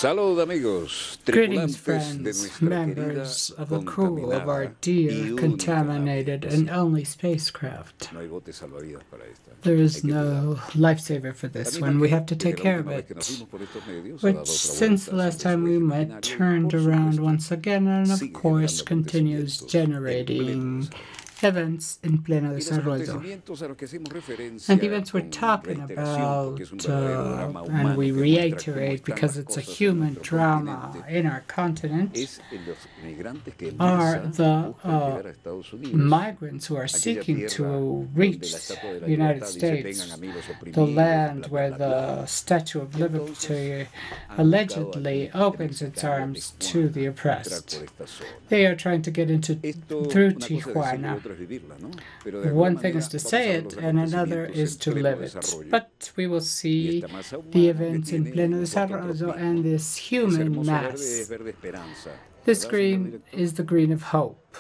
Salud, amigos, Greetings, tripulantes de friends, nuestra members querida of the crew of our contaminada dear, y única contaminated, nave and espacial. only spacecraft. No hay bote salvavidas para esta. There Hay is que no cuidarla. lifesaver for La this misma one. We que, have to desde take la care of última vez que nos it. vimos por estos medios, ha Which, dado otra since the vuelta last sobre time su we eje met, originario y, turned por around supuesto, once again and, of sigue course, generando continues acontecimientos en pleno generating desarrollo. events in pleno Y los desarrollo. acontecimientos a los que hacemos And referencia the events we're con talking reiteración, porque es un about, verdadero drama and humano we que muestra cómo reiterate están because las it's a cosas en human nuestro drama continente, in our continent, es en los migrantes que en are masa the buscan llegar a Estados Unidos, migrants who are aquella seeking tierra to donde reach la Estatua de la the United Libertad dice vengan States, a mí los the oprimidos, land bla, where bla, bla, bla. the Statue of Entonces Liberty han buscado allegedly aquí, en opens its Mexicali, arms to Tijuana, the entrar oppressed. por esta zona. They are trying to get into Esto, through una cosa es decirlo y Tijuana. otra es vivirla, ¿no? Pero de alguna One thing manera is to vamos a say ver it, los and another acontecimientos is en to pleno live it. desarrollo But we will y see esta masa the humana que events in tiene pleno un desarrollo fototropismo. and this Ese human hermoso verde es mass. verde esperanza, This ¿verdad, señor green director? is the green of hope.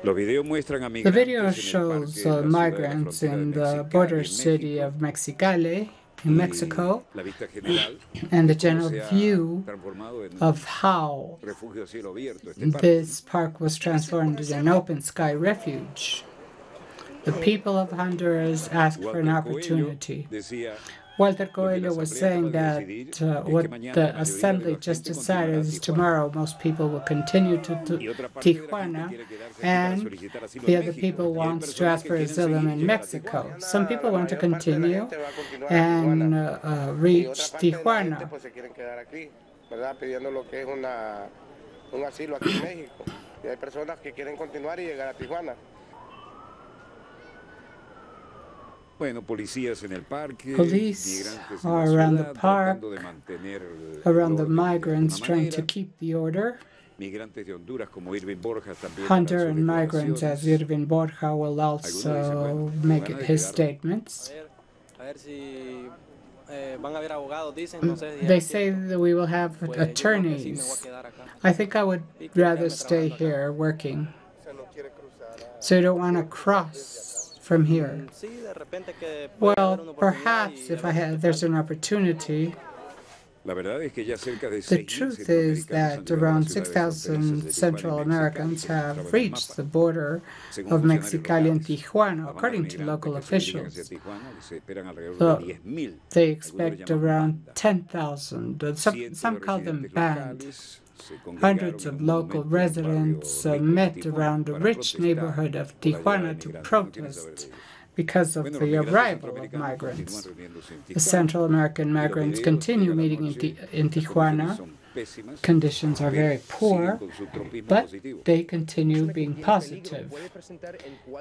Los videos muestran a The video migrantes en el shows parque en la ciudad de la migrants frontera de in the Mexicali, border en city México, of Mexicali, in y Mexico, la vista general and the de cómo general se ha view transformado en of un how refugio a cielo abierto este parque, this park was transformed into an open sky refuge. The people of Honduras ¿no? asked for an Walter Coelho opportunity. decía, Walter lo que la Coelho was asamblea saying acaba de that decidir es que what mañana the la mayoría de assembly la just gente decided continuará a is Tijuana. tomorrow most people will continue to Y otra parte de la gente Tijuana, quiere quedarse aquí para and solicitar asilo the en other México. people Y hay wants to personas ask que for quieren asylum seguir y in llegar a Mexico. Tijuana. Some people want to continue and reach Tijuana. ¿Verdad? Pidiendo lo que es un asilo aquí en México. Y hay personas que quieren continuar y llegar a Tijuana. Bueno, policías en el parque, Police migrantes en are la around the ciudad, park, tratando de mantener el around the orden de migrants, alguna trying to manera. keep the order. Migrantes de Honduras como Irving Borjas también harán sus Honduran migrants, as declaraciones. Irvin Borja, will Algunos dicen, also bueno, con make ganas de his quedarnos. statements. A ver si van a haber abogados, dicen, no sé si They es say cierto. that we will have Pues yo creo que sí me voy a attorneys. quedar acá. I think I would Y quiero rather quedarme stay trabajando acá. here working. So you don't want to cross from here. Sí, de repente que puede haber Well, una oportunidad perhaps y a if ver qué there's tal. an opportunity. La verdad es que ya cerca de The 6.000 truth is centroamericanos han that llegado a las around ciudades fronterizas 6,000 de Central Tijuana y Mexicali, Americans que se mostraban have en el reached mapa. the border Según of funcionarios Mexicali and locales, Tijuana, las bandas according to migrantes local que se dirigen hacia officials. Tijuana se esperan alrededor So de 10.000. they Algunos expect les llaman around bandas. 10,000. Cientos Some de call them residentes band. locales se congregaron Hundreds en of un local monumento en un barrio residents rico de met Tijuana around a para rich protestar neighborhood of por la llegada de Tijuana to migrantes. No quieren saber de protest ellos. because of Bueno, los the migrantes arrival of centroamericanos migrants. continúan reuniéndose en The Tijuana Central American y los migrants videos continue llega la meeting noche. in Las condiciones Tijuana. son pésimas, Conditions are pero very siguen poor, con su tropismo but positivo. they continue being positive.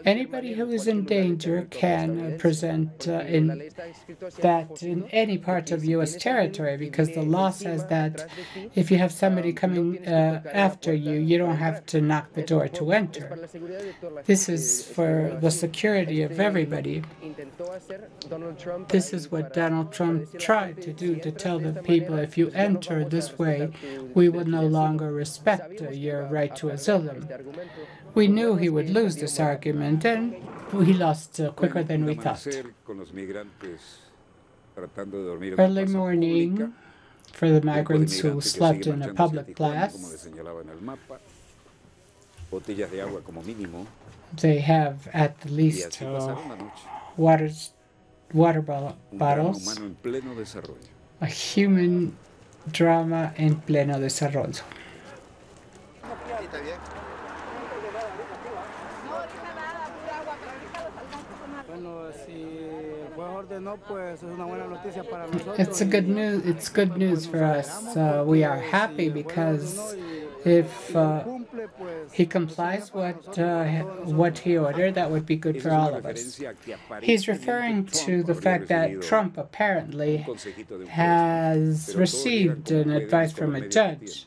Anybody who is in danger can present in any part of U.S. territory, because the law says that if you have somebody coming after you, you don't have to knock the door to enter. This is for the security of everybody. This is what Donald Trump tried to do, to tell the people, if you enter this way, we will no longer respect your right to asylum. We knew he would lose this argument, and he lost quicker than we thought. Early morning for the migrants who slept in a public place. They have at least water bottles. A human drama en pleno desarrollo. It's good news for us. We are happy because if he complies what he ordered, that would be good for all of us. He's referring to the fact that Trump apparently has received an advice from a judge.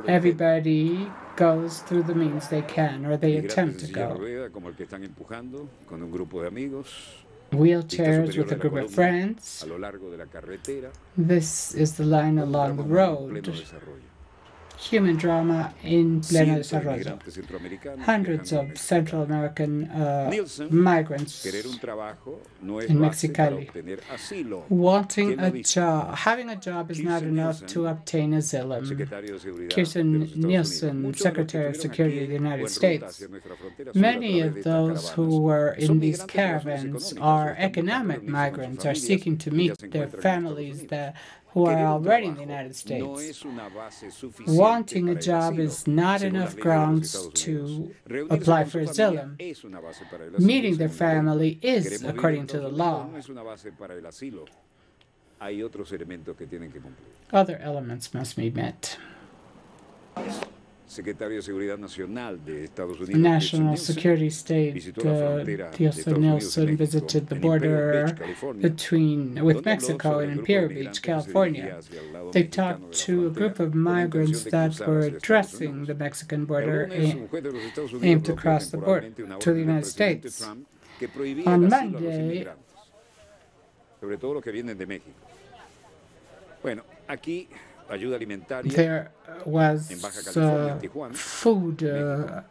Everybody goes through the means they can, or they attempt to go. Wheelchairs with a group of friends. This is the line along the road, human drama in pleno Cientos de desarrollo. migrantes centroamericanos Hundreds viajando a of México. Central American Nielsen, migrants querer un trabajo no es in base para Mexicali. obtener asilo. Wanting ¿Quién lo a dice? job, having a job is not Kirsten enough Nielsen, to obtain asylum. Secretario de Seguridad de Kirsten los Estados Unidos. Nielsen, Muchos de los que Secretary of estuvieron Security aquí of the o United en ruta States. hacia nuestra frontera sur a Many través of de estas those who caravanas were son in these migrantes por razones caravans económicas o are están buscando economic reunirse con sus migrants, are familias seeking to y ya meet se their encuentran en Estados families Unidos. who are Querer un already in the trabajo United no States. es una base suficiente Wanting a para el job asilo, is not según enough las leyes de los grounds Estados to Unidos. Reunirse apply con for su familia asylum. es una base para el asilo, Meeting their según la ley. family is Queremos vivir en according to Estados the Unidos law. no es una base para el asilo. Hay otros elementos que tienen que cumplir. Other elements must be met. Secretario de Seguridad Nacional de Estados Unidos, National Security State visitó la frontera de Estados Tilson Unidos y Nielsen México visited the en Imperial border Beach, California, with donde habló Mexico sobre and el grupo de Imperial Beach, migrantes que se California. dirigía hacia el lado They mexicano talked de la to a group frontera of con la migrants intención de that cruzar were hacia Estados addressing Unidos. the Mexican El border lunes, un juez de los Estados Unidos aimed to bloqueó cross the border temporalmente una to the orden del United presidente States. Trump que prohibía On el asilo a los Monday, inmigrantes, sobre todo los que vienen de México. Bueno, aquí ayuda alimentaria there was en Baja California, en Tijuana, food México.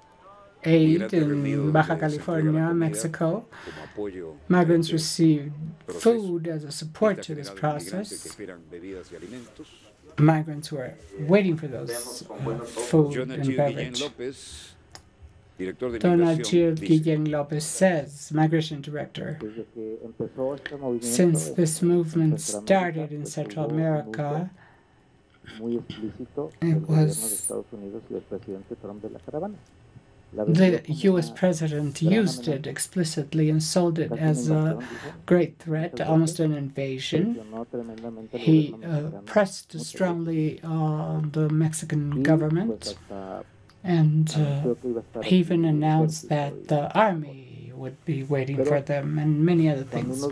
aid Migrantes reunidos in Baja donde se entrega la California, comida Mexico. como apoyo a Migrants este received proceso. food as a support Lista to this general de migrantes que process. esperan bebidas y alimentos. Migrants were waiting for those food Jonah and Gil Guillén beverage. López, director de Donna migración, Gil dice, Guillén Lopez says, Migration Director, since this movement started in Central America, it was the U.S. president used it explicitly and sold it as a great threat, almost an invasion. He pressed strongly on the Mexican government, and he even announced that the army would be waiting for them and many other things.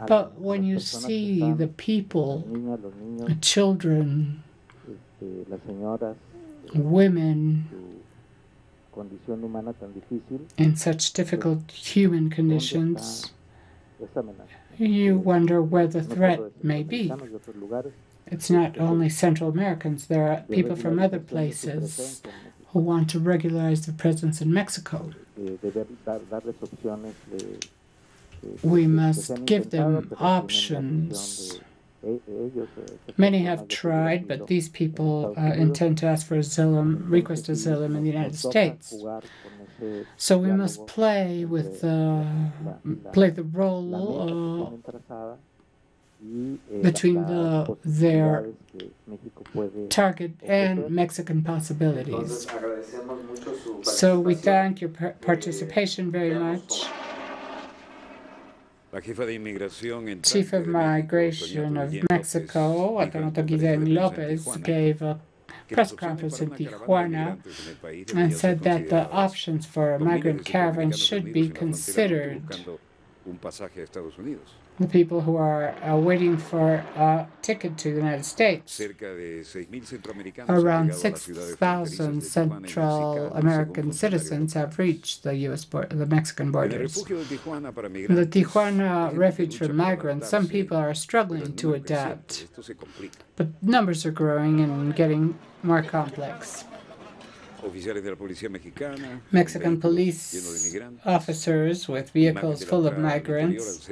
But when you see the people, the children, women, in such difficult human conditions, you wonder where the threat may be. It's not only Central Americans, there are people from other places who want to regularize their presence in Mexico. We must give them options. Many have tried, but these people intend to ask for asylum, request asylum in the United States. So we must play the role between their target and Mexican possibilities. So we thank your participation very much. Chief of Migration of Mexico, Antonio Guillén López, gave a press conference in Tijuana and said that the options for migrant caravans should be considered. The people who are waiting for a ticket to the United States. Around 6,000 Central American citizens have reached the Mexican borders. The Tijuana refuge for migrants, some people are struggling to adapt, but numbers are growing and getting more complex. Mexican police officers with vehicles full of migrants.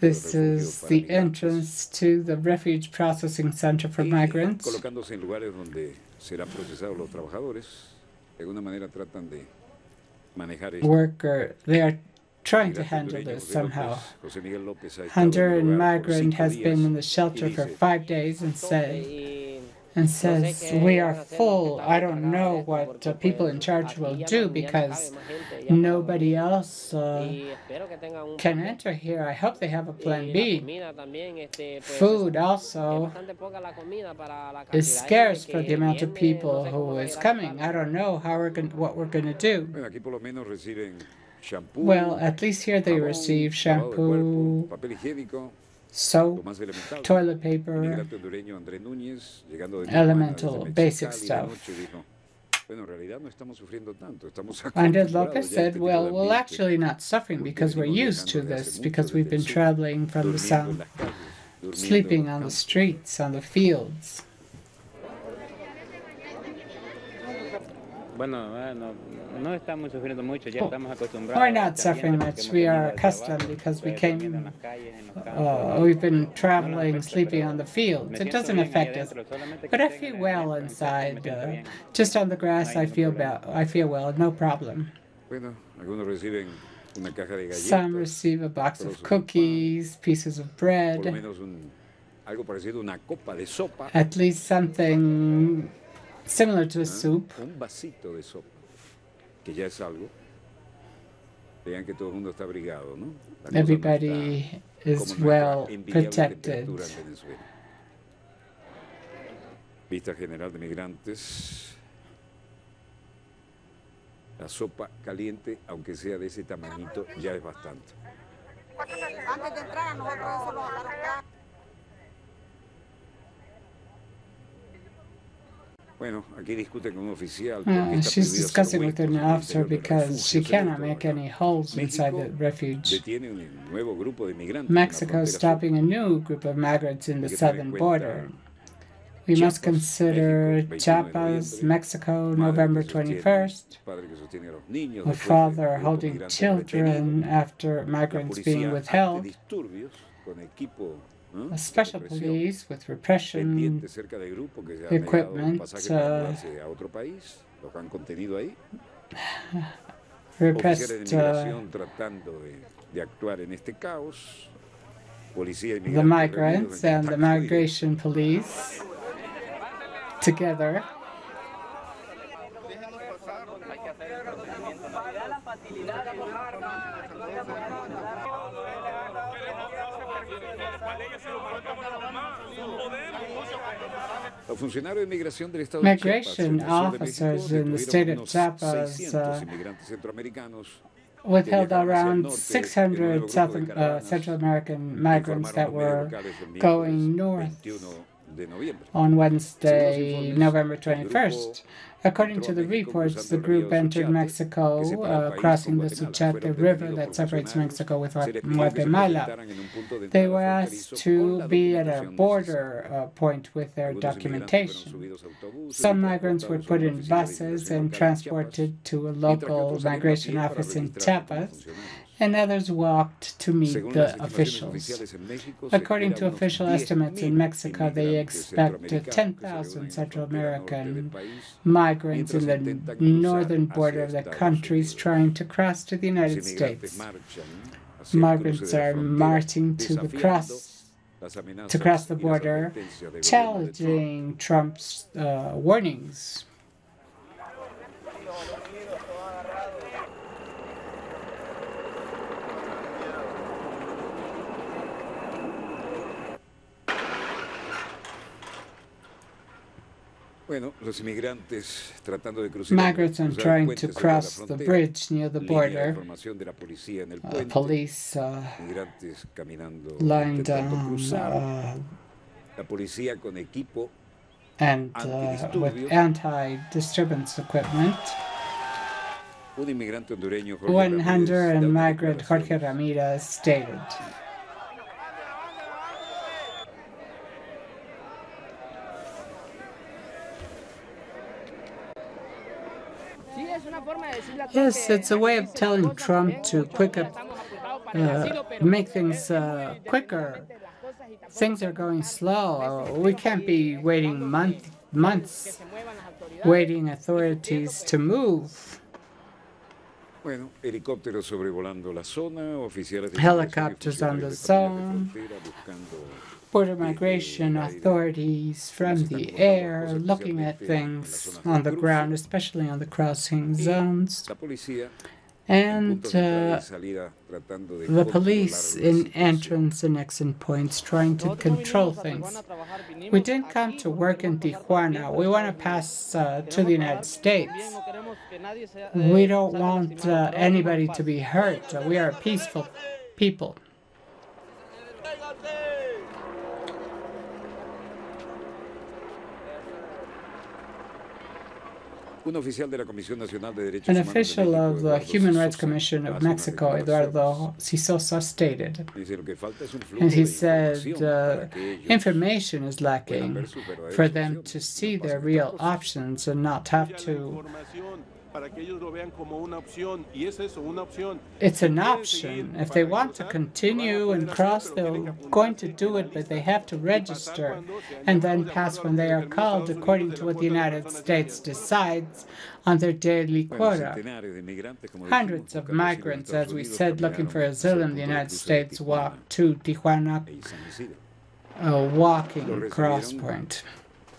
This is the entrance to the refuge processing center for migrants. They are trying to handle this somehow. Honduran migrant has been in the shelter for 5 days and says, we are full. I don't know what people in charge will do because nobody else can enter here. I hope they have a plan B. Food also is scarce for the amount of people who is coming. I don't know what we're going to do. Well, at least here they receive shampoo, soap, toilet paper, elemental, basic stuff. Andres Lopez said, well, we're actually not suffering because we're used to this, because we've been traveling from the south, sleeping on the streets, on the fields. We're not suffering much. We are accustomed because we've been traveling, sleeping on the fields. It doesn't affect us. But I feel well inside. Just on the grass, I feel well, no problem. Some receive a box of cookies, pieces of bread, at least something similar to a soup. Everybody is well protected. Vista General de Migrantes. La sopa caliente, aunque sea de ese tamañito, ya es bastante. Antes de entrar, nosotros eso lo hablaron. Bueno, aquí discuten con un oficial. She's discussing with an officer because she cannot make any holes inside the refuge. Mexico is stopping a new group of migrants in the southern border. We must consider Chiapas, Mexico, November 21st, a father holding children after migrants being withheld, a special police with repression equipment, repressed the migrants and the migration police together. Migration officers in the state of Chiapas withheld around 600 Central American migrants that were going north on Wednesday, November 21st. According to the reports, the group entered Mexico, crossing the Suchiate River that separates Mexico with Guatemala. They were asked to be at a border point with their documentation. Some migrants were put in buses and transported to a local migration office in Chiapas, and others walked to meet the officials. According to official estimates in Mexico, they expect 10,000 Central American migrants in the northern border of the countries trying to cross to the United States. Migrants are marching to cross the border, challenging Trump's warnings. Migrants are trying to cross the bridge near the border. Police lined and with anti-disturbance equipment. One Honduran migrant, Jorge Ramirez, stated, yes, it's a way of telling Trump to make things quicker. Things are going slow. We can't be waiting months, waiting authorities to move. Helicopters on the zone. Border migration authorities from the air looking at things on the ground, especially on the crossing zones. And the police in entrance and exit points trying to control things. We didn't come to work in Tijuana. We want to pass to the United States. We don't want anybody to be hurt. We are peaceful people. Un oficial de la Comisión Nacional de Derechos An Humanos de official México, of the Eduardo Human Rights Cisosa, Commission of hace unas Mexico, declaraciones. Eduardo Cisosa, stated, Dice, lo que falta es un flujo and he de said, información para que ellos information is puedan lacking ver sus verdaderas for them opciones, to no see pasen their estas real cosas. options and not have to. Para que ellos lo vean como una opción, y es eso, una opción. It's Si an quieren option. seguir If they para want to cruzar, lo van a continue poder and hacer, cross, pero tienen they're que going to apuntarse do en it, la but they lista have to y pasar register cuando sean and then llamados de pass acuerdo a when lo que they are determina called Estados according Unidos to de la what the cuota de United personas States diarias. decides on their daily Bueno, quota. centenares de migrantes, como Hundreds dijimos, of buscando asilo en migrants, Estados as we Unidos, said, looking for caminaron hacia el asylum in the punto de United cruce de States, Tijuana walked to Tijuana, y San Isidro. a Los walking recibieron cross point.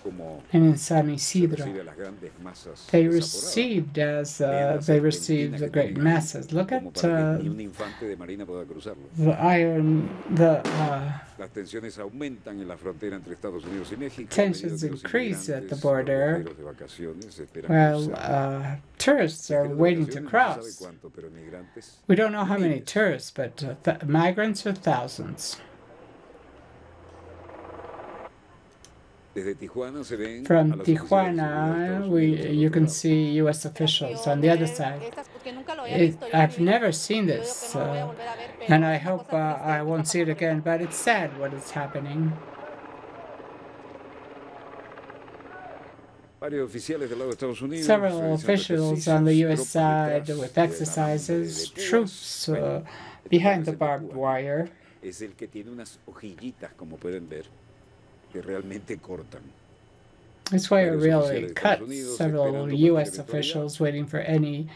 como And in San se Isidro, recibe a las grandes masas they desaforadas. received as En la they serpentina received the que great tienen ahí, masses. Look como at para que ni un infante de marina pueda cruzarlo. Las tensiones aumentan en la frontera entre Estados Unidos y México. tensions a medida que los increase at the inmigrantes, border. los viajeros de vacaciones esperan Well, cruzar. tourists are Viajeros de waiting to vacaciones, no se cross. sabe cuánto, pero migrantes, We don't know how many miles. tourists, but migrants are thousands. Desde Tijuana se ven a From los oficiales de seguridad de Tijuana, Estados Unidos al you otro can lado. see U.S. officials on the other side. I've never seen this, and I hope I won't see it again, but it's sad what is happening. Varios oficiales del lado de Estados Unidos Several realizando officials on the ejercicios, U.S. tropas side detrás with de la exercises, banda de troops púas. Bueno, behind the ese barbed púa wire. es el que tiene unas hojillitas, como pueden ver, que realmente cortan. This wire Varios really oficiales de Estados cut Unidos several esperando cualquier U.S. eventualidad officials waiting for any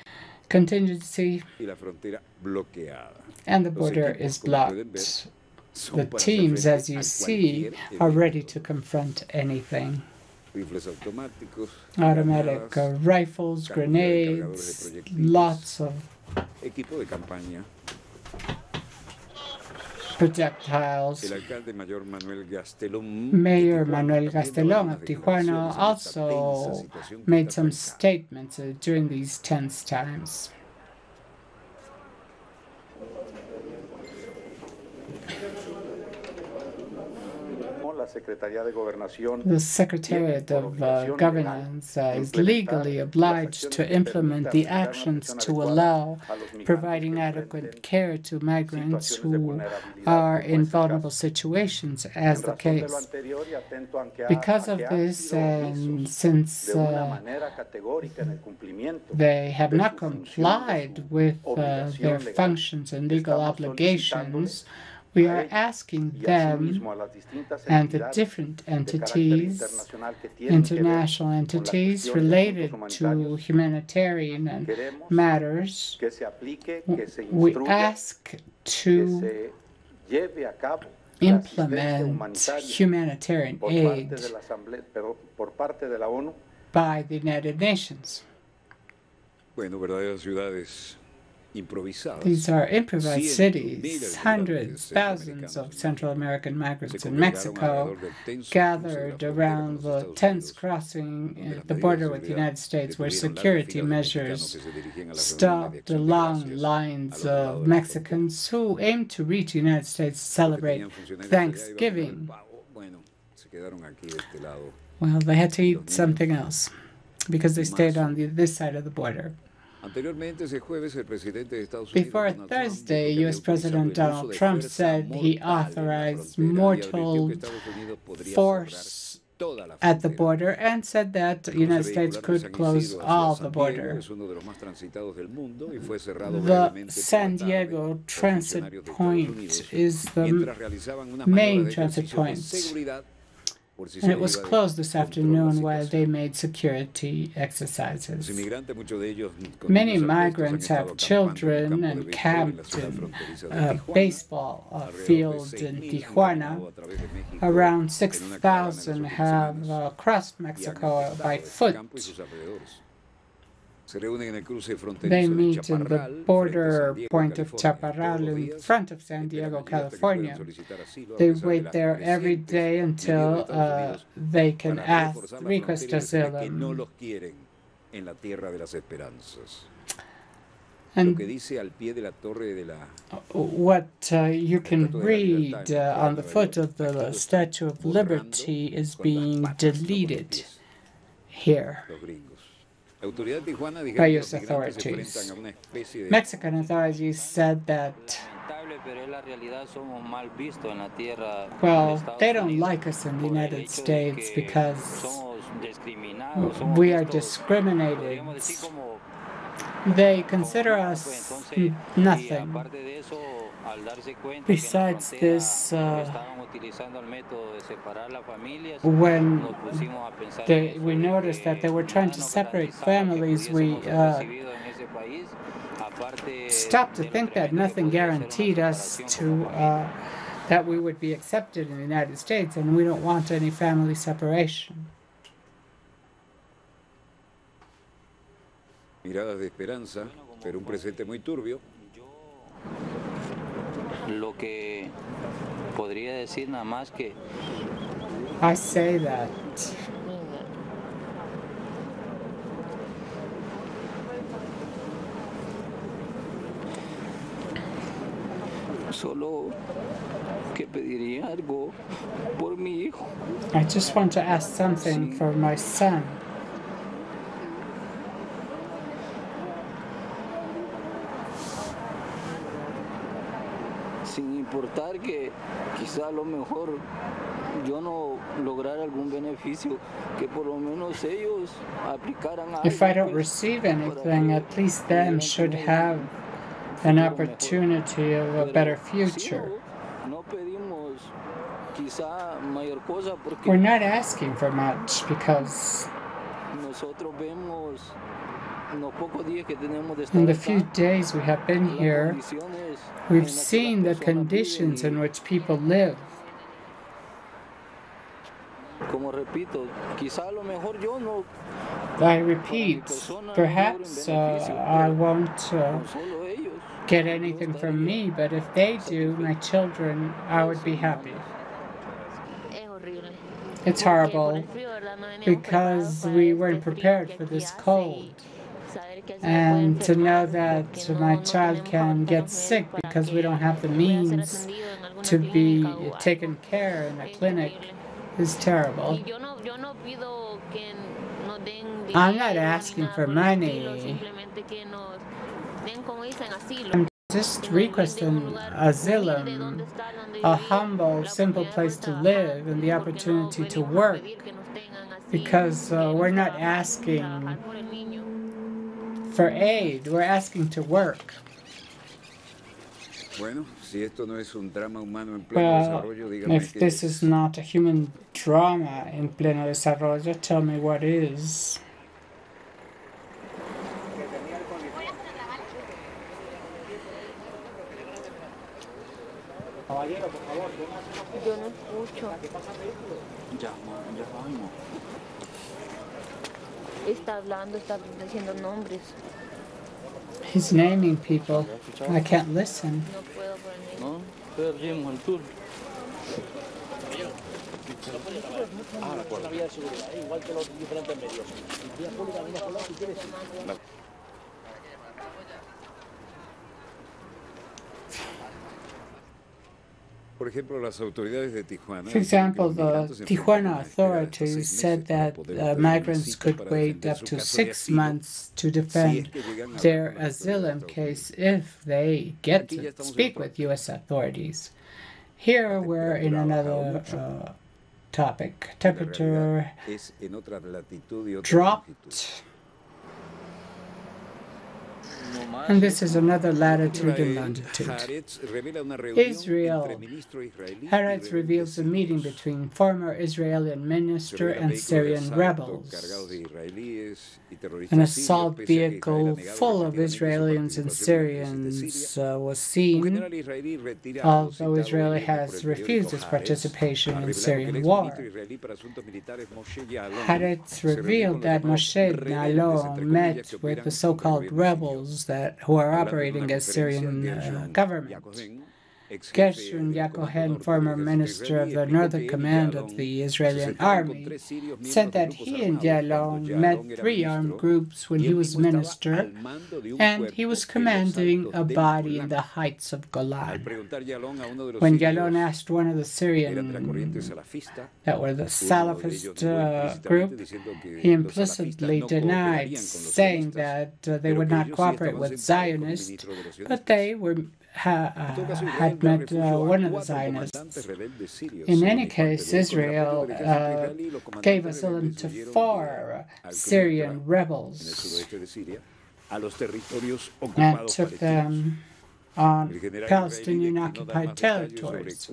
contingency, y la frontera bloqueada. and the Los border equipos, is como pueden ver, blocked. son The para hacer teams, frente as you a see, cualquier are ready evento. to confront anything. Rifles automáticos, Automatic granadas, rifles, cantidad de cargadores de grenades, proyectiles, lots of equipo de campaña. projectiles. El alcalde mayor Manuel Gastelum Mayor de Tijuana Manuel también daba Gastelum algunas of Tijuana declaraciones en esta tensa also situación que made está some trancada. statements during these tense times. The Secretariat of Governance is legally obliged to implement the actions to allow providing adequate care to migrants who are in vulnerable situations, as the case. Because of this, and since they have not complied with their functions and legal obligations, we are asking them and the different entities, international entities related to humanitarian matters, we ask to implement humanitarian aid by the United Nations. Bueno, verdaderas ciudades improvisadas. These are improvised Cientos, cities. miles de Hundreds, migrantes thousands of centroamericanos Central American migrants se in congregaron Mexico alrededor del tenso cruce de gathered la frontera con around los the Estados tense Unidos, crossing donde las the medidas border de with the seguridad United States, where detuvieron largas security filas de mexicanos measures que se dirigían a las reuniones de stopped the acción de long gracias lines al otro lado of de la frontera. Mexicans who aimed to reach the United States to Los que celebrate tenían funcionarios allá iban a comer Thanksgiving. pavo. Bueno, se quedaron aquí de este lado. Well, they had to Y eat los something niños else because they más stayed on sufren. this side of the border. Anteriormente, ese jueves, el presidente de Estados Unidos, Before Donald Trump, Thursday, dijo que había U.S. President autorizado el uso Donald de Trump fuerza said he mortal en la authorized frontera y advirtió que mortal Estados Unidos podría cerrar force toda la at the frontera. border and said that the El United cruce States vehicular de could San close Isidro all hacia the San border. Diego es uno de los más transitados del mundo y fue cerrado The brevemente por San la tarde Diego por transit funcionarios de Estados point Unidos is the mientras realizaban unas main maniobras de transit ejercicio de point, seguridad por si and se it was iba de closed this control la afternoon while they situación. made security Los exercises. inmigrantes, muchos de ellos con Many niños apuestos, han migrants estado have acampando en un children campo de and béisbol en la camped ciudad in fronteriza de a Tijuana. baseball Alrededor de field in 6.000 han Tijuana. caminado a través de México Around en una caravana en 6,000 las últimas have semanas crossed y han Mexico estado by en este foot. campo y sus alrededores. Se reúnen en el cruce They fronterizo de meet in the Chaparral, frente a border San Diego, point of California, todos Chaparral los in días. front of San Esperan Diego, allí hasta que puedan California. solicitar asilo a They pesar de wait las there every crecientes day medidas de until Estados Unidos they can para ask, reforzar la request frontera y decirles que no asylum. los quieren en la tierra de las esperanzas. Lo And que dice al pie de la torre de la what you can Estatua de la read Libertad en on the Nueva foot York, of the aquí lo Statue están of borrando Liberty is con las being patas, no con los deleted pies, here. los gringos. by U.S. authorities. Mexican authorities said that, well, they don't like us in the United States because we are discriminated. They consider us nothing. Besides this, when we noticed that they were trying to separate families, we stopped to think that nothing guaranteed us that we would be accepted in the United States, and we don't want any family separation. Miradas de esperanza, pero un presente muy turbio. Lo que podría decir nada más que I say that solo que pediría algo por mi hijo. I just want to ask something for my son. Sin importar que quizá a lo mejor yo no lograr algún beneficio, que por lo menos ellos aplicaran algo. If I don't receive anything, at least them should have an opportunity of a better future. We're not asking for much because in the few days we have been here, we've seen the conditions in which people live. I repeat, perhaps I won't get anything from me, but if they do, my children, I would be happy. It's horrible because we weren't prepared for this cold. And to know that my child can get sick because we don't have the means to be taken care in a clinic is terrible. I'm not asking for money. I'm just requesting asylum, a humble, simple place to live, and the opportunity to work, because we're not asking for aid, we're asking to work. Well, if this is not a human drama in pleno desarrollo, tell me what is. Yo no escucho. Está hablando, está diciendo nombres. He's naming people. I can't listen. No puedo poner. No, perdimos el tour. For example, the Tijuana authorities said that migrants could wait up to 6 months to defend their asylum case if they get to speak with U.S. authorities. Here we're in another topic. Temperature dropped. And this is another latitude and longitude. Haaretz reveals a meeting between former Israeli minister and Syrian rebels. An assault vehicle full of Israelis and Syrians was seen, although Israel has refused its participation in the Syrian war. Haaretz revealed that Moshe Nalo met with the so-called rebels who are operating as Syrian government. Gershon Yacohen, former minister of the Northern Command of the Israeli Army, said that he and Yalon met 3 armed groups when he was minister, and he was commanding a body in the heights of Golan. When Yalon asked one of the Syrian that were the Salafist group, he implicitly denied, saying that they would not cooperate with Zionists, but they had met one of the Zionists. In any case, Israel gave asylum to 4 Syrian rebels and took them on Palestinian-occupied territories.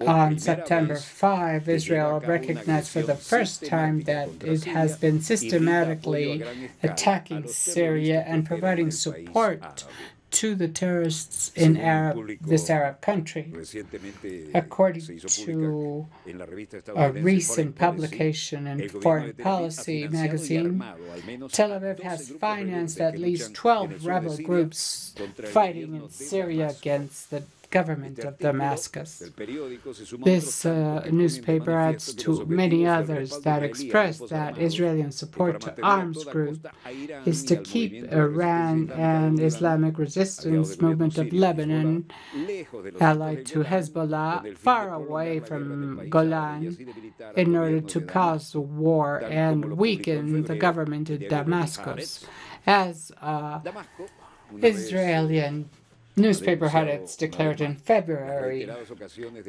On September 5, Israel recognized for the first time that it has been systematically attacking Syria and providing support to the terrorists in this Arab country. According to a recent publication in Foreign Policy magazine, Tel Aviv has financed at least 12 rebel groups fighting in Syria against the government of Damascus. This newspaper adds to many others that express that Israeli support to arms groups is to keep Iran and Islamic Resistance Movement of Lebanon, allied to Hezbollah, far away from Golan in order to cause war and weaken the government in Damascus. As Israeli newspaper had declared in February,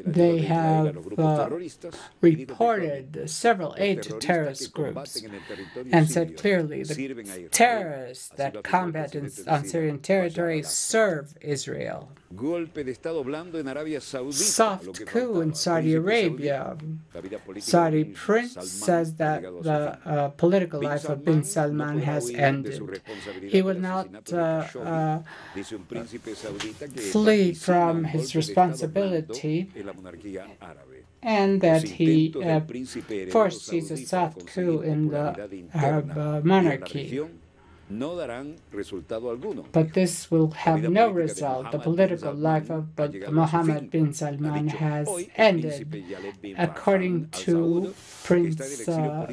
they have reported several aid to terrorist groups and said clearly the terrorists that combat on Syrian territory serve Israel. Soft coup in Saudi Arabia. Saudi prince says that the political life of bin Salman has ended. He will not flee from his responsibility, and that he foresees a soft coup in the Arab monarchy. But this will have no result. The political life of Mohammed bin Salman has ended, according to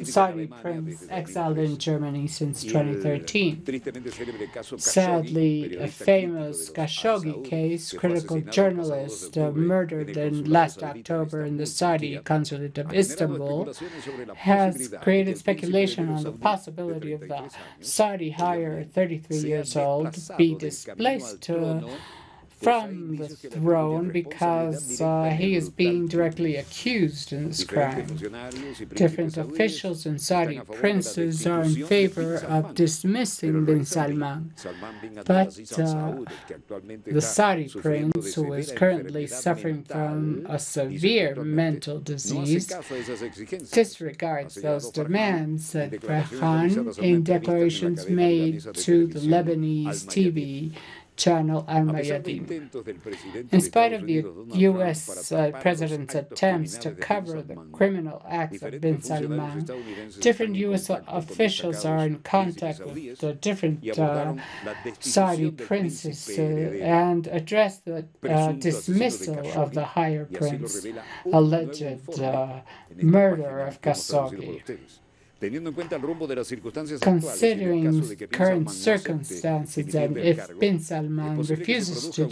Saudi Prince exiled in Germany since 2013. Sadly, a famous Khashoggi case, critical journalist murdered last October in the Saudi consulate of Istanbul, has created speculation on the possibility of the Saudi 33 years old, be displaced from the throne because he is being directly accused in this crime. Different officials and Saudi princes are in favor of dismissing bin Salman, but the Saudi prince, who is currently suffering from a severe mental disease, disregards those demands, said Farhan in declarations made to the Lebanese TV channel Al-Mayadeen. In spite of the U.S. President's attempts to cover the criminal acts of bin Salman, different U.S. officials are in contact with the different Saudi princes and address the dismissal of the higher prince, alleged murder of Khashoggi. Considering current circumstances, and if bin Salman refuses to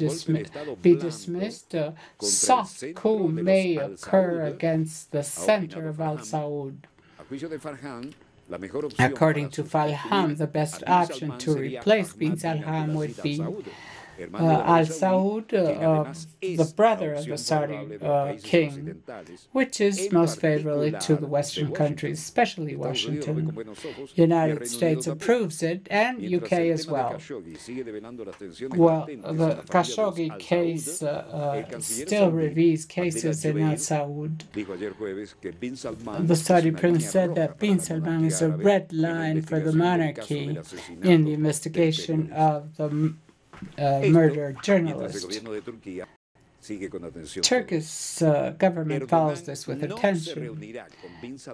be dismissed, a soft coup may occur against the center of Al Saud. According to Farhan, the best option to replace bin Salman would be Al Saud, the brother of the Saudi king, which is most favorable to the Western countries, especially Washington. United States approves it, and UK as well. Well, the Khashoggi case still reveals cases in Al Saud. The Saudi prince said that bin Salman is a red line for the monarchy in the investigation of the murdered journalist. sigue con atención. Turkish government follows this with attention.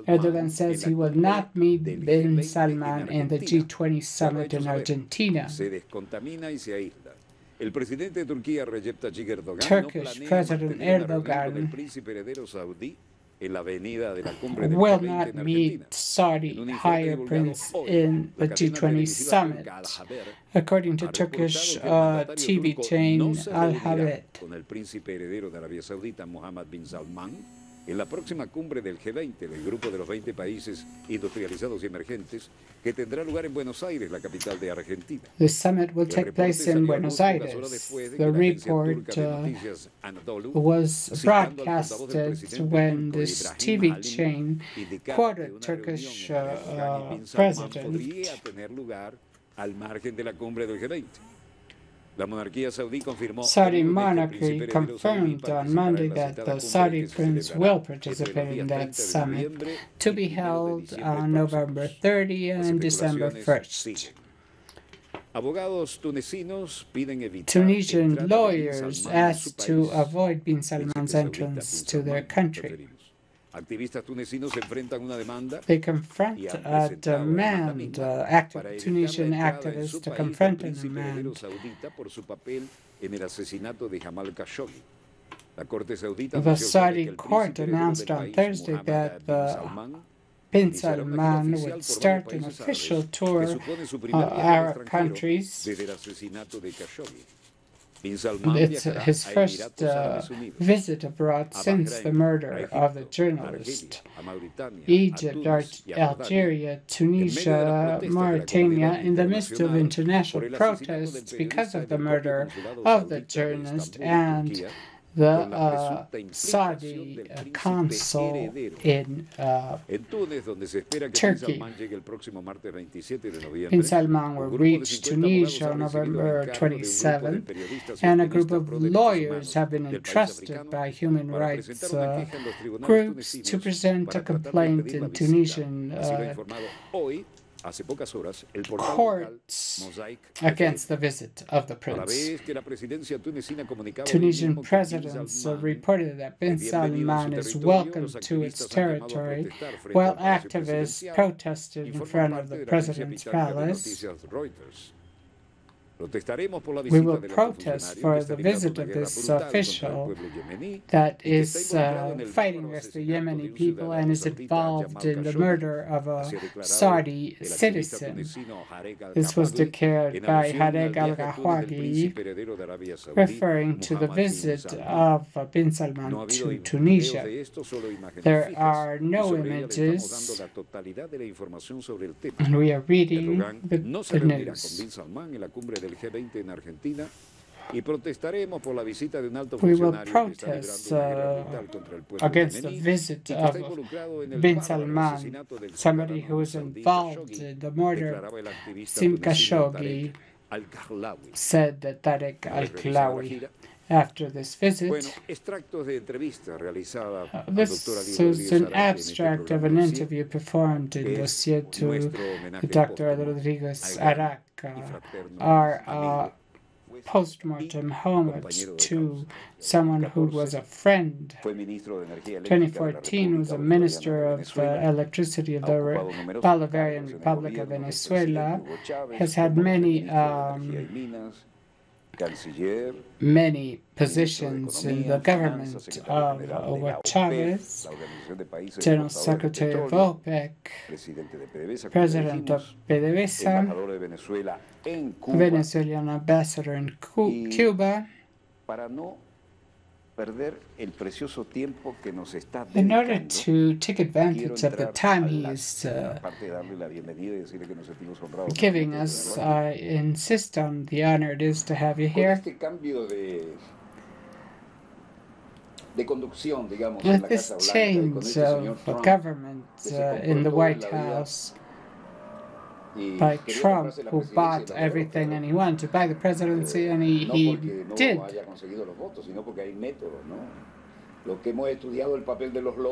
Erdogan says he will not meet bin Salman in the G20 summit in Argentina. Se descontamina y se aísla. El presidente de Turquía, Recep Tayyip Erdogan, Turkish President Erdogan el príncipe heredero saudí en la avenida de la cumbre del will G20 not en meet Argentina. Saudi higher prince in the G20 summit, according to Turkish TV chain Al Jaber. Con el príncipe heredero de Arabia Saudita, Mohammed bin Salman, en la próxima cumbre del G20, del grupo de los 20 países industrializados y emergentes, que tendrá lugar en Buenos Aires, la capital de Argentina. The summit will take place in Buenos Aires. The report was broadcasted when this TV chain quoted Turkish president. Al margen de la cumbre del G20. La monarquía saudí confirmó Saudi monarchy confirmed on Monday that the Saudi prince will participate in that summit to be held on November 30 and December 1st. Abogados tunecinos piden evitar Tunisian lawyers asked to avoid bin Salman's entrance to their country. Activistas tunecinos enfrentan una demanda. They confront a demand, Tunisian activists to confront a demand. Por su papel en el asesinato de Jamal Khashoggi. La Corte Saudita The Saudi court announced on Thursday that bin Salman would start an official tour of Arab countries. Desde el asesinato de Khashoggi. It's his first visit abroad since the murder of the journalist. Egypt, Algeria, Tunisia, Mauritania, in the midst of international protests because of the murder of the journalist and the Saudi consul in Turkey. Bin Salman will reach Tunisia on November 27th, and a group of lawyers have been entrusted by human rights groups to present a complaint in Tunisian courts against the visit of the prince. Tunisian presidents reported that bin Salman is welcome to its territory, while activists protested in front of the president's palace. We will protest for the visit of this official that is fighting against the Yemeni people and is involved in the murder of a Saudi citizen. This was declared by Araque al-Ghawagi, referring to the visit of bin Salman to Tunisia. There are no images, and we are reading the news. G20 en Argentina y protestaremos por la visita de un alto We will funcionario protest against the visit of bin Salman, somebody who was involved in the murder of Khashoggi, said that Tarek al-Klawi. After this visit, this is an abstract of an interview performed in Dossier to Dr. Ali Rodriguez Araque, our post-mortem homage to someone who was a friend. 2014 was a minister of electricity of the Bolivarian Republic of Venezuela, has had many positions in the government of Hugo Chavez, General Secretary of OPEC, President of PDVSA, Venezuelan ambassador in Cuba. In order to take advantage of the time he is giving us, I insist on the honor it is to have you here. With this change of government in the White House by Trump, who bought everything and he wanted to buy the presidency, and he did.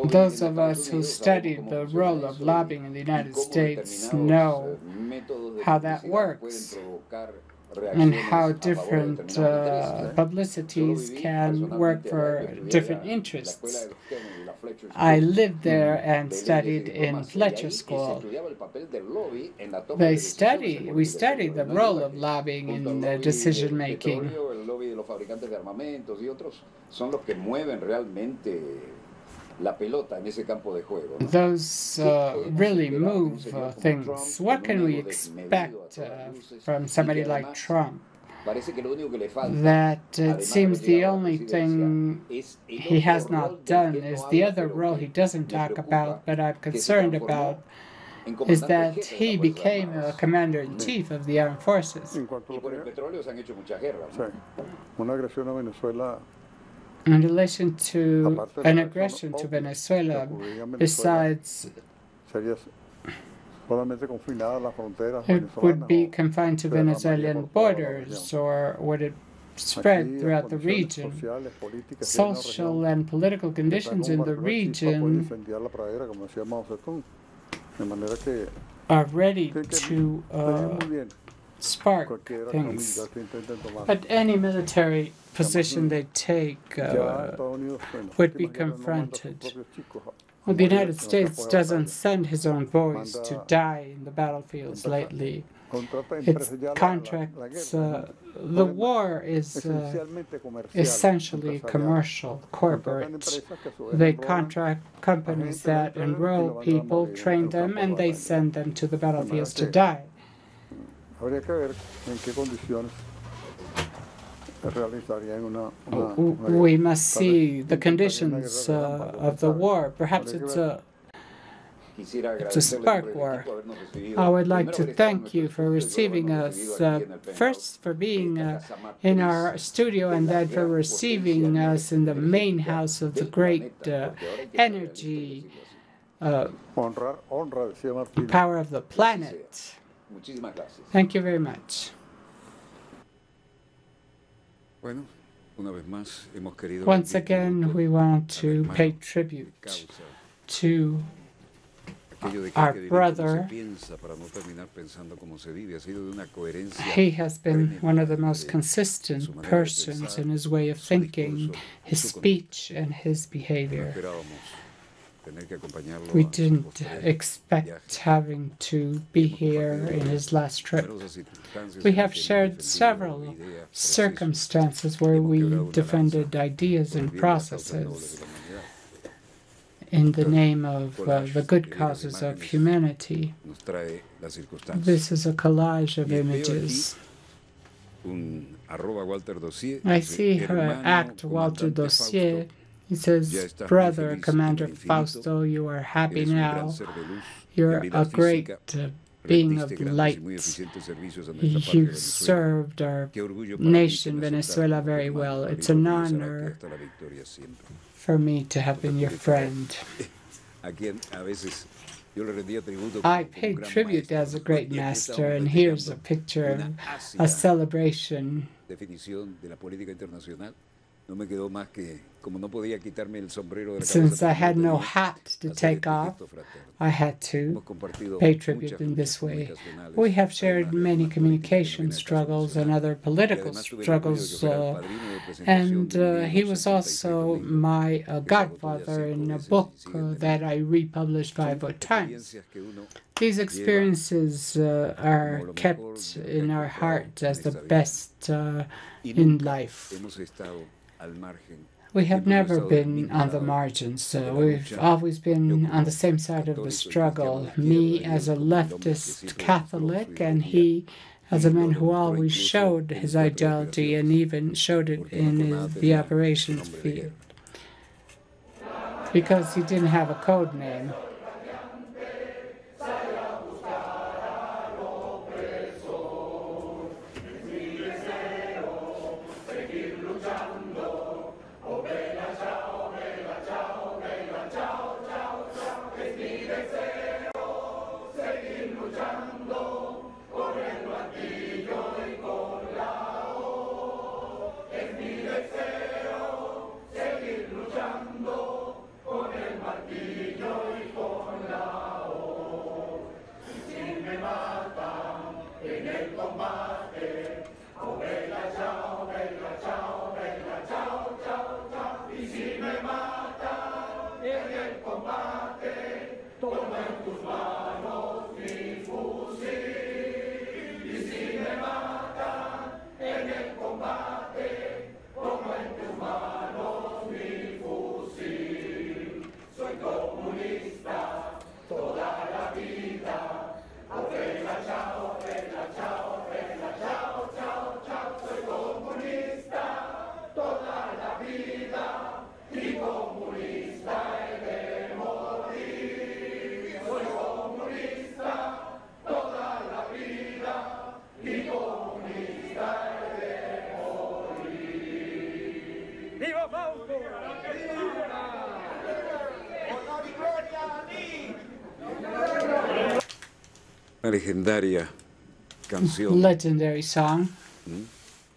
Those of us who studied the role of lobbying in the United States know how that works. and how different publicities can work for different interests. I lived there and studied in Fletcher School. We studied the role of lobbying in decision making. Those really move things. What can we expect from somebody like Trump? That it seems the only thing he has not done is the other role he doesn't talk about, but I'm concerned about, is that he became a commander-in-chief of the armed forces. In relation to an aggression to Venezuela, besides it would be confined to Venezuelan borders, or would it spread throughout the region? Social and political conditions in the region are ready to spark things. But any military position they take would be confronted. Well, the United States doesn't send his own boys to die in the battlefields lately. It contracts. The war is essentially commercial, corporate. They contract companies that enroll people, train them, and they send them to the battlefields to die. We must see the conditions of the war. Perhaps it's a spark war. I would like to thank you for receiving us, first for being in our studio, and then for receiving us in the main house of the great energy power of the planet. Thank you very much. Once again, we want to pay tribute to our brother. He has been one of the most consistent persons in his way of thinking, his speech, and his behavior. We didn't expect having to be here in his last trip. We have shared several circumstances where we defended ideas and processes in the name of the good causes of humanity. This is a collage of images. I see her act Walter Dossier. He says, "Brother, Commander Fausto, you are happy now. You're a great being of light. You served our nation, Venezuela, very well. It's an honor for me to have been your friend." I paid tribute as a great master, and here's a picture of a celebration. Since I had no hat to take off, I had to pay tribute in this way. We have shared many communication struggles and other political struggles, and he was also my godfather in a book that I republished 5 times. These experiences are kept in our heart as the best in life. We have never been on the margins. We've always been on the same side of the struggle. Me as a leftist Catholic, and he as a man who always showed his ideology and even showed it in the operations field. Because he didn't have a code name. Con el martillo y con Una legendaria canción. Legendary song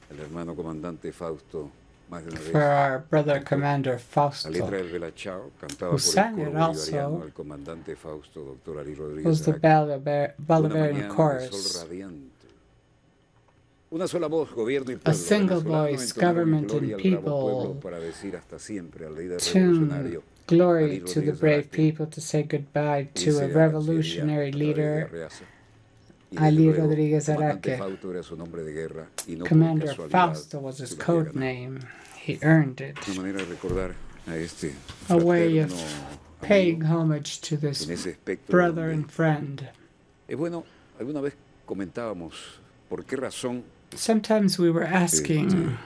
El hermano comandante Fausto, más de una for vez. our brother Commander La Fausto, letra del Belachao, cantada who por el sang coro it bolivariano, also, el comandante Fausto, doctor Ali Rodriguez was the Araque. Una Bolivarian mañana de sol chorus. radiante. Una sola voz, gobierno y A pueblo single venezolano voice, entonaron en government gloria and al bravo pueblo people para decir hasta siempre al líder tune revolucionario glory Ali to the Rodriguez brave Araque, people, to say goodbye to dice a a la revolutionary Cancillería a través de leader, Arreaza. Y desde Ali luego, Rodriguez comandante Araque. Fausto era su nombre de guerra y no por Commander casualidad Fausto was his se lo había code ganado. name. He earned it. Una manera de recordar a este A way of fraterno paying amigo homage to this en ese espectro brother donde and friend. es bueno, alguna vez comentábamos por qué razón Sometimes we were asking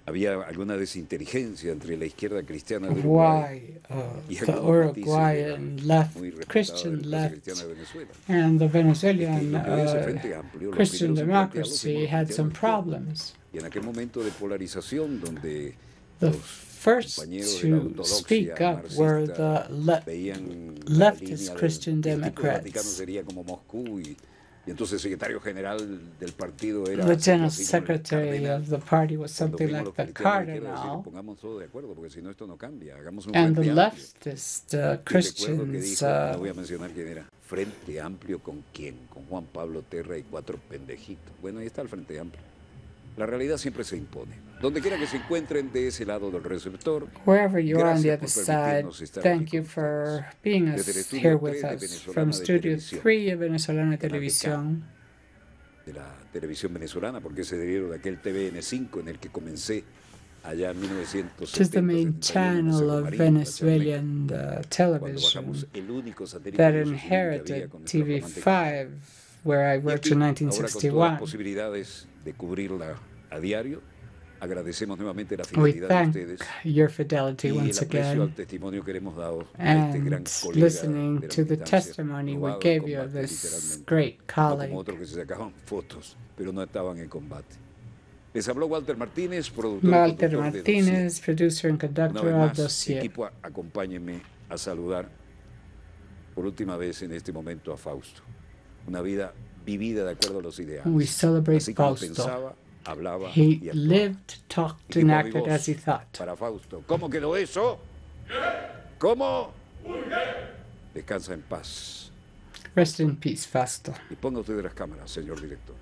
había alguna desinteligencia entre la izquierda cristiana de Uruguay why y the algunos matices de la Uruguayan left, muy respetada Christian democracia left, cristiana de Venezuela. and the Es que Venezuelan lo que hoy es el Frente Amplio, los Christian primeros en plantearlo democracy fuimos had cristianos some de izquierda. problems. Y en aquel momento de polarización donde The los first compañeros de la to ortodoxia speak up were marxista the veían la leftist línea Christian del tipo de Vaticano Democrats. sería como Moscú y entonces el secretario general del partido era The general así como el secretary cardenal. of the party was Cuando something fuimos like los the cristianos de izquierda a decir, cardinal, pongamos todo de acuerdo porque si no esto no cambia, hagamos un and the frente amplio. leftist Y recuerdo que Christians dijo, no voy a mencionar quién era, Frente Amplio con quién, con Juan Pablo Terra y 4 pendejitos. Bueno, ahí está el Frente Amplio. La realidad siempre se impone. Donde quiera que se encuentren de ese lado del receptor, wherever you are on the gracias other por side, permitirnos estar thank aquí you con for ustedes. being Desde el here estudio with 3 de us. Venezolana From de Studio Televisión, 3 of Venezolana canal de Televisión, de la televisión venezolana, porque ese heredero de aquel TVN5 en el que comencé allá en 1970. which is the main channel of Venezuelan cuando bajamos television el único satélite that de uso civil que había inherited con nuestra flamante TV5, where I Y en worked fin, in ahora con todas las 1961. posibilidades de cubrirla a diario, agradecemos nuevamente la We fidelidad de thank ustedes your fidelity y el once aprecio again, al testimonio que le hemos dado a este gran and colega listening de la to the militancia, testimony we robado en gave you of combate, this literalmente. great No como colleague. otros que se sacaban fotos, pero no estaban en combate. Les habló Walter Martínez, productor y Walter conductor de Martínez, producer and Dossier. Una conductor vez of más, Dossier. equipo, acompáñenme a saludar por última vez en este momento a Fausto. Una vida vivida de acuerdo a los ideales. We celebrate Así como Fausto. pensaba, hablaba He y actuaba. lived, talked, Equipo and a mi acted voz as he thought. para Fausto. ¿Cómo quedó eso? ¿Cómo? Descansa en paz. Rest in peace, Fausto. Y ponga usted las cámaras, señor director.